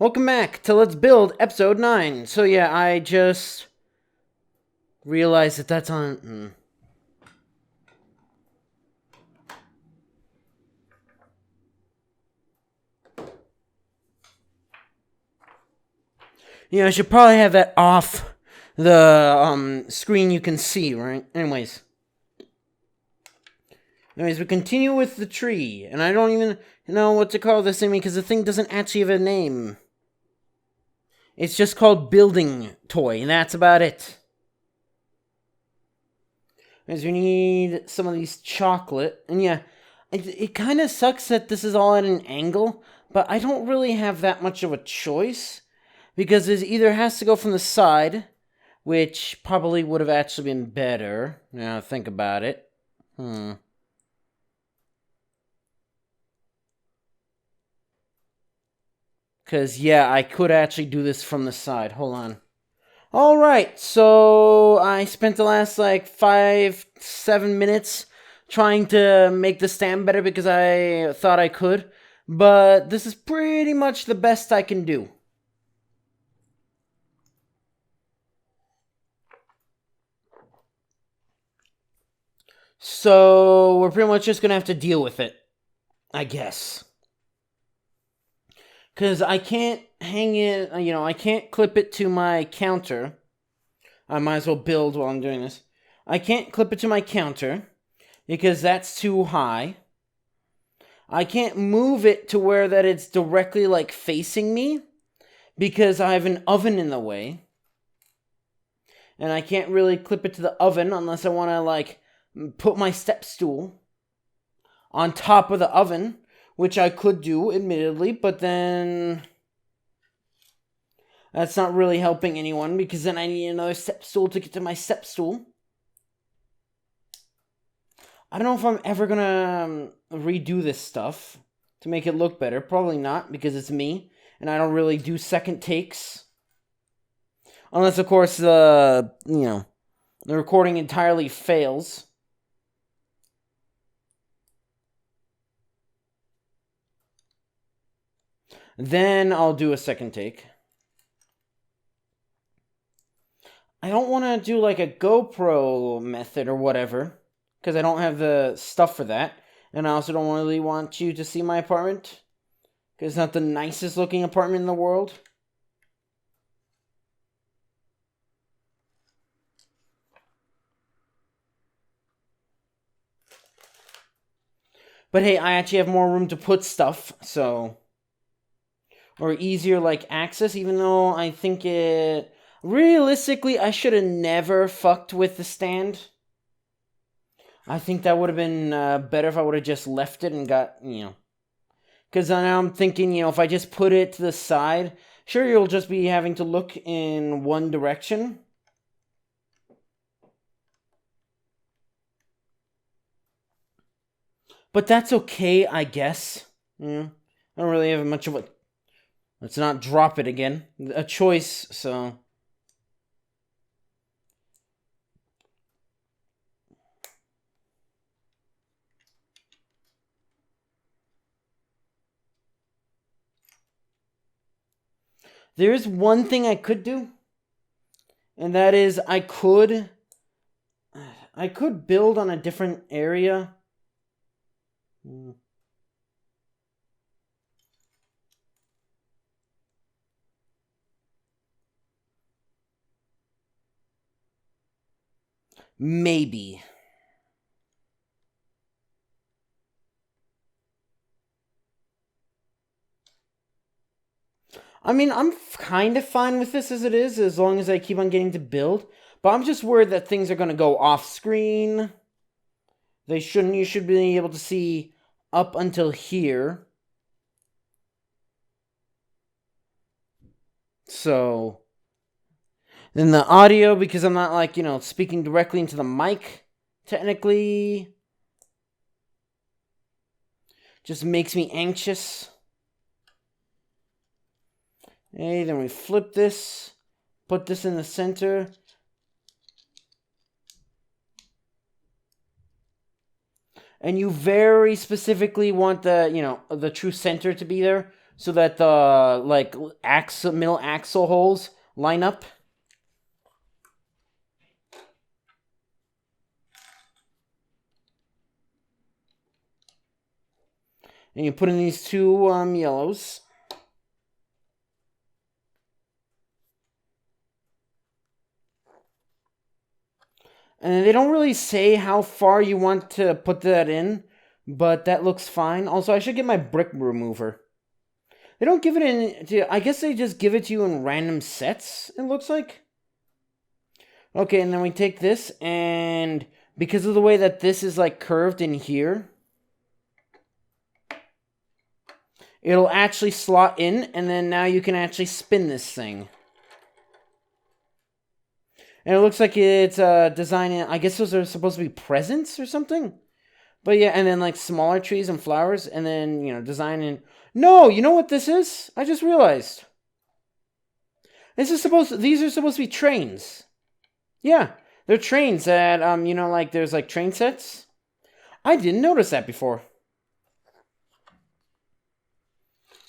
Welcome back to Let's Build episode 9. So yeah, I just realized that that's on... Yeah, I should probably have that off the screen you can see, right? Anyways, we continue with the tree. And I don't even know what to call this thing because the thing doesn't actually have a name. It's just called Building Toy, and that's about it. Because we need some of these chocolate. And yeah, it kind of sucks that this is all at an angle, but I don't really have that much of a choice. Because it either has to go from the side, which probably would have actually been better. Now, think about it. Because, yeah, I could actually do this from the side. Hold on. Alright, so I spent the last, 5-7 minutes trying to make the stand better because I thought I could. But this is pretty much the best I can do. So, we're pretty much just gonna have to deal with it, I guess. Because I can't hang it, I can't clip it to my counter. I might as well build while I'm doing this. I can't clip it to my counter because that's too high. I can't move it to where that it's directly, facing me because I have an oven in the way. And I can't really clip it to the oven unless I want to, put my step stool on top of the oven, which I could do, admittedly, but then that's not really helping anyone because then I need another step stool to get to my step stool. I don't know if I'm ever gonna redo this stuff to make it look better. Probably not, because it's me, and I don't really do second takes. Unless, of course, the recording entirely fails. Then I'll do a second take. I don't want to do a GoPro method or whatever, because I don't have the stuff for that. And I also don't really want you to see my apartment, because it's not the nicest looking apartment in the world. But hey, I actually have more room to put stuff, so... Or easier, access, even though I think it... Realistically, I should have never fucked with the stand. I think that would have been better if I would have just left it and got, Because now I'm thinking, if I just put it to the side, sure, you'll just be having to look in one direction. But that's okay, I guess. I don't really have much of a... Let's not drop it again. A choice, so... There is one thing I could do. And that is I could build on a different area. Maybe. I mean, I'm kind of fine with this as it is, as long as I keep on getting to build. But I'm just worried that things are going to go off screen. They shouldn't. You should be able to see up until here. So, then the audio, because I'm not speaking directly into the mic, technically, just makes me anxious. Okay, then we flip this, put this in the center. And you very specifically want the, the true center to be there. so that the like middle axle holes line up. And you put in these two yellows. And they don't really say how far you want to put that in, but that looks fine. Also, I should get my brick remover. They don't give it in... I guess they just give it to you in random sets, it looks like. Okay, and then we take this, and because of the way that this is like curved in here, it'll actually slot in, and then now you can actually spin this thing. And it looks like it's designing... I guess those are supposed to be presents or something? But yeah, and then like smaller trees and flowers, and then, you know, designing... No, you know what this is? I just realized. These are supposed to be trains. Yeah, they're trains that, you know, like there's like train sets. I didn't notice that before.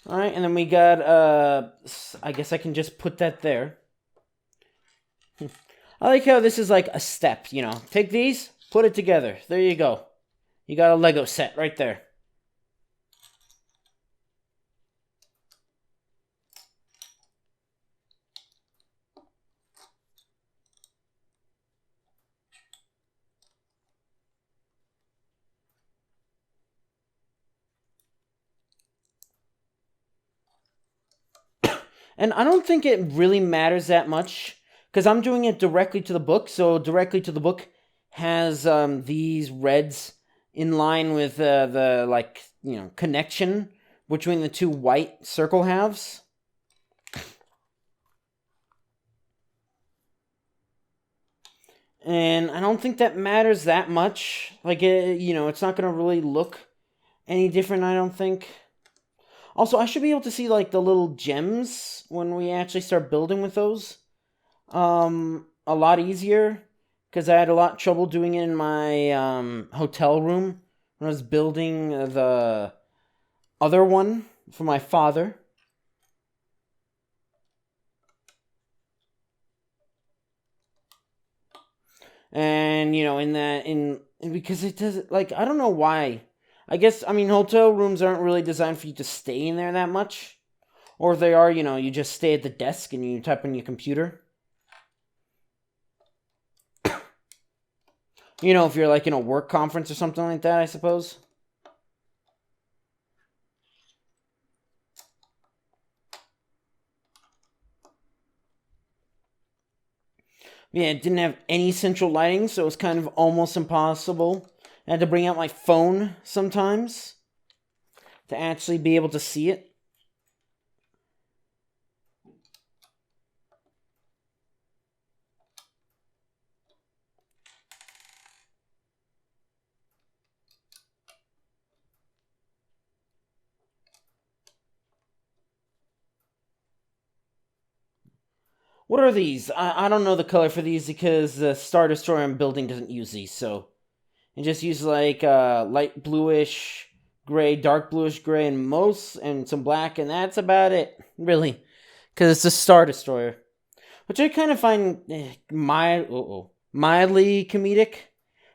Alright, and then we got, I guess I can just put that there. I like how this is like a step, you know. Take these, put it together. There you go. You got a Lego set right there. And I don't think it really matters that much, because I'm doing it directly to the book, so directly to the book has these reds in line with the, like, you know, connection between the two white circle halves. And I don't think that matters that much. Like, you know, it's not going to really look any different, I don't think. Also, I should be able to see, like, the little gems when we actually start building with those. A lot easier, because I had a lot of trouble doing it in my hotel room when I was building the other one for my father. And, you know, because it does, like, I don't know why. I guess, I mean, hotel rooms aren't really designed for you to stay in there that much. Or if they are, you know, you just stay at the desk and you type on your computer. You know, if you're, like, in a work conference or something like that, I suppose. Yeah, it didn't have any central lighting, so it was kind of almost impossible. I had to bring out my phone sometimes to actually be able to see it. What are these? I don't know the color for these because the Star Destroyer I'm building doesn't use these, so it just uses like light bluish gray, dark bluish gray, and some black, and that's about it, really, because it's a Star Destroyer, which I kind of find mildly comedic.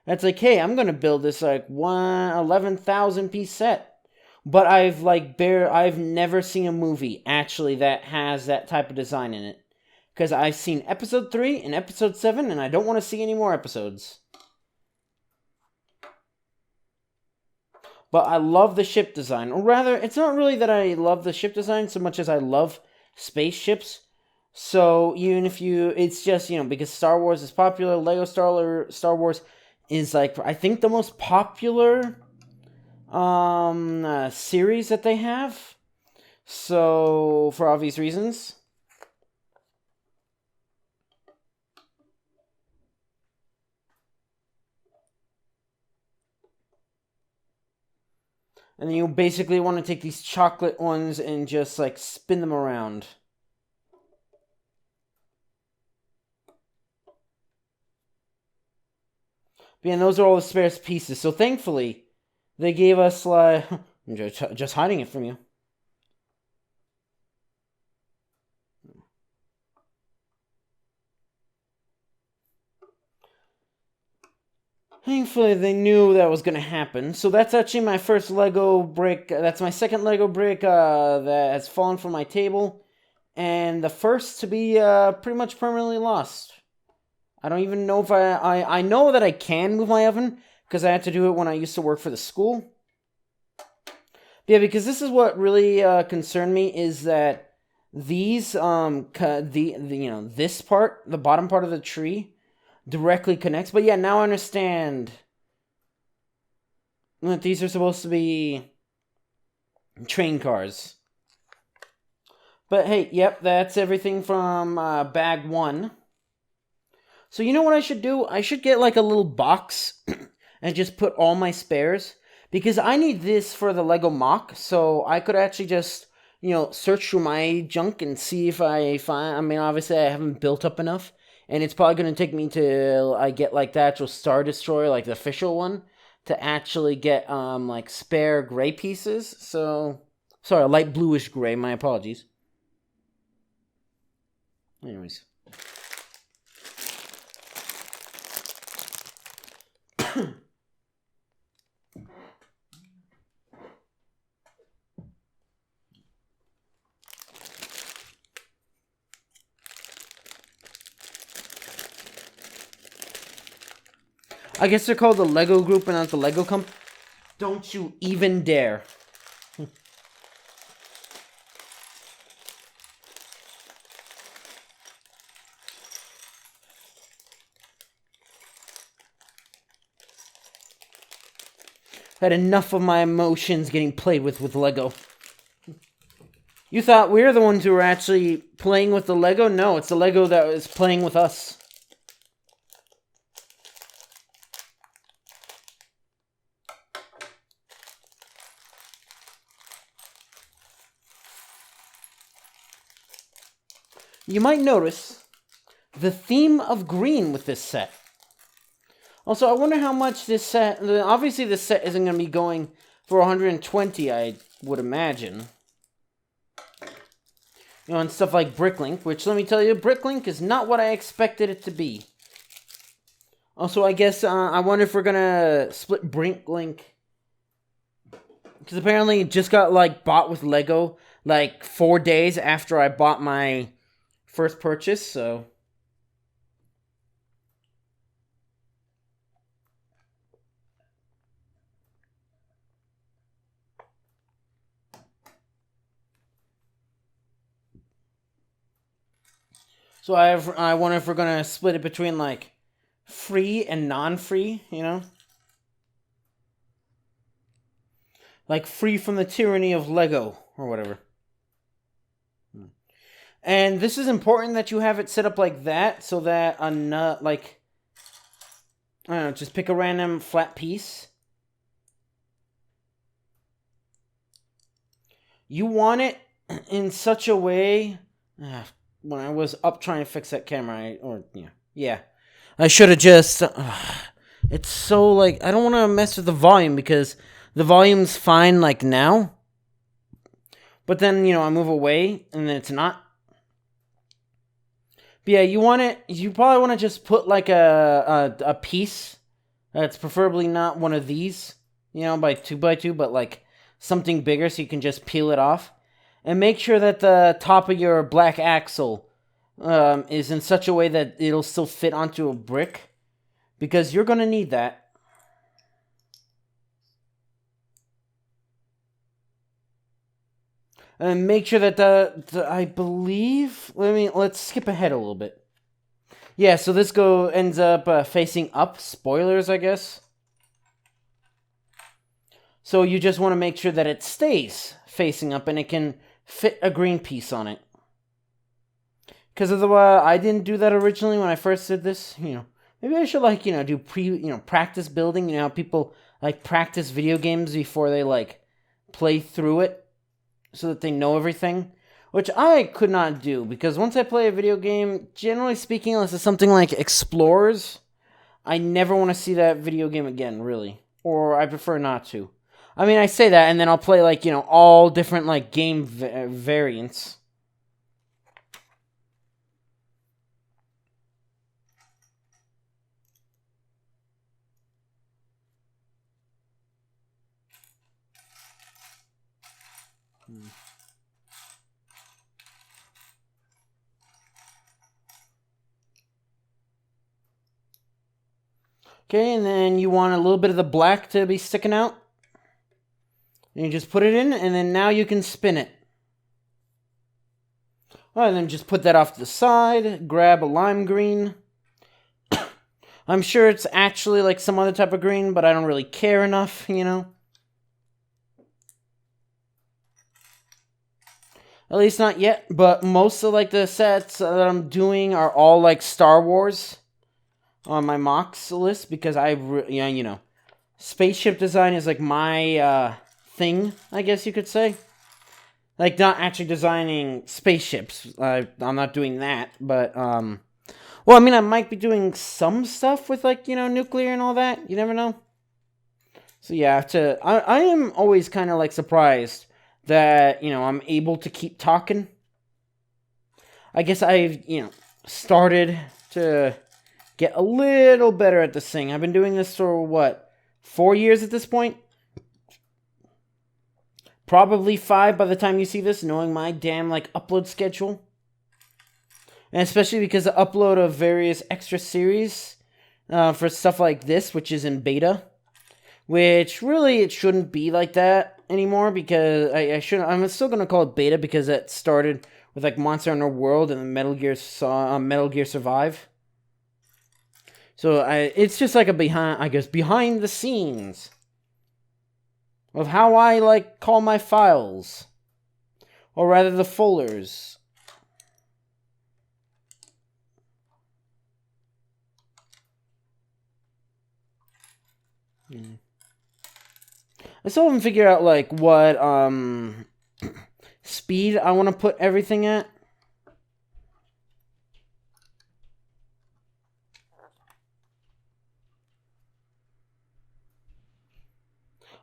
That's like, hey, I'm gonna build this like 11,000 piece set, but I've never seen a movie actually that has that type of design in it. Because I've seen episode 3 and episode 7, and I don't want to see any more episodes. But I love the ship design. Or rather, it's not really that I love the ship design so much as I love spaceships. So even if it's just, you know, because Star Wars is popular, Lego Star Wars is like, I think the most popular series that they have. So, for obvious reasons. And then you basically want to take these chocolate ones and just, like, spin them around. But yeah, those are all the spare pieces. So thankfully, they gave us, like... I'm just hiding it from you. Thankfully, they knew that was going to happen. So that's actually my first Lego brick. That's my second Lego brick that has fallen from my table. And the first to be pretty much permanently lost. I don't even know if I know that I can move my oven because I had to do it when I used to work for the school. Yeah, because this is what really concerned me is that these this part, the bottom part of the tree, directly connects. But yeah, now I understand that these are supposed to be train cars. But hey, yep, that's everything from bag 1. So you know what I should do? I should get like a little box and just put all my spares. Because I need this for the Lego mock, so I could actually just, search through my junk and see if I find... I mean, obviously I haven't built up enough. And it's probably going to take me till I get like the actual Star Destroyer, like the official one, to actually get like spare gray pieces. So, sorry, a light bluish gray, my apologies. Anyways. I guess they're called the Lego Group and not the Lego Company. Don't you even dare. Had enough of my emotions getting played with Lego. You thought we were the ones who were actually playing with the Lego? No, it's the Lego that is playing with us. You might notice the theme of green with this set. Also, I wonder how much this set... Obviously, this set isn't going to be going for 120, I would imagine. And stuff like Bricklink, which, let me tell you, Bricklink is not what I expected it to be. Also, I guess, I wonder if we're going to split Bricklink. Because apparently it just got, bought with Lego, 4 days after I bought my first purchase, so... So I wonder if we're going to split it between, free and non-free, free from the tyranny of Lego, or whatever. And this is important that you have it set up like that, so that I don't know, just pick a random flat piece. You want it in such a way... when I was up trying to fix that camera, I should have just... it's so, I don't want to mess with the volume, because the volume's fine, now. But then, I move away, and then it's not. But yeah, you probably want to just put, a piece that's preferably not one of these, by 2x2, but, something bigger so you can just peel it off. And make sure that the top of your black axle is in such a way that it'll still fit onto a brick. Because you're going to need that. And make sure that I believe... let's skip ahead a little bit. Yeah, so this ends up facing up. Spoilers, I guess. So you just want to make sure that it stays facing up and it can fit a green piece on it. Because otherwise, I didn't do that originally when I first did this. Maybe I should do practice building. How people practice video games before they play through it, so that they know everything. Which I could not do, because once I play a video game, generally speaking, unless it's something like Explorers, I never want to see that video game again, really. Or I prefer not to. I mean, I say that, and then I'll play, all different, game variants. Okay, and then you want a little bit of the black to be sticking out. And you just put it in, and then now you can spin it. Alright, then just put that off to the side. Grab a lime green. I'm sure it's actually like some other type of green, but I don't really care enough, you know? At least not yet, but most of like the sets that I'm doing are all like Star Wars on my mocks list because you know, spaceship design is like my thing, I guess you could say. Like, not actually designing spaceships. I'm not doing that, but, well, I mean, I might be doing some stuff with, like, you know, nuclear and all that. You never know. So, yeah, I am always kind of, like, surprised that, you know, I'm able to keep talking. I guess I've, you know, started to get a little better at this thing. I've been doing this for, what, 4 years at this point? Probably 5 by the time you see this, knowing my damn, like, upload schedule. And especially because the upload of various extra series for stuff like this, which is in beta. Which, really, it shouldn't be like that anymore, because I'm still going to call it beta, because it started with, like, Monster Hunter World and then Metal Gear Survive. So, it's just like a behind the scenes of how I, like, call my files. Or rather, the folders. I still haven't figured out, like, what, speed I want to put everything at.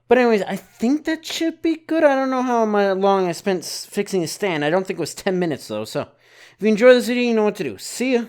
But anyways, I think that should be good. I don't know how long I spent fixing a stand. I don't think it was 10 minutes, though. So, if you enjoyed this video, you know what to do. See ya!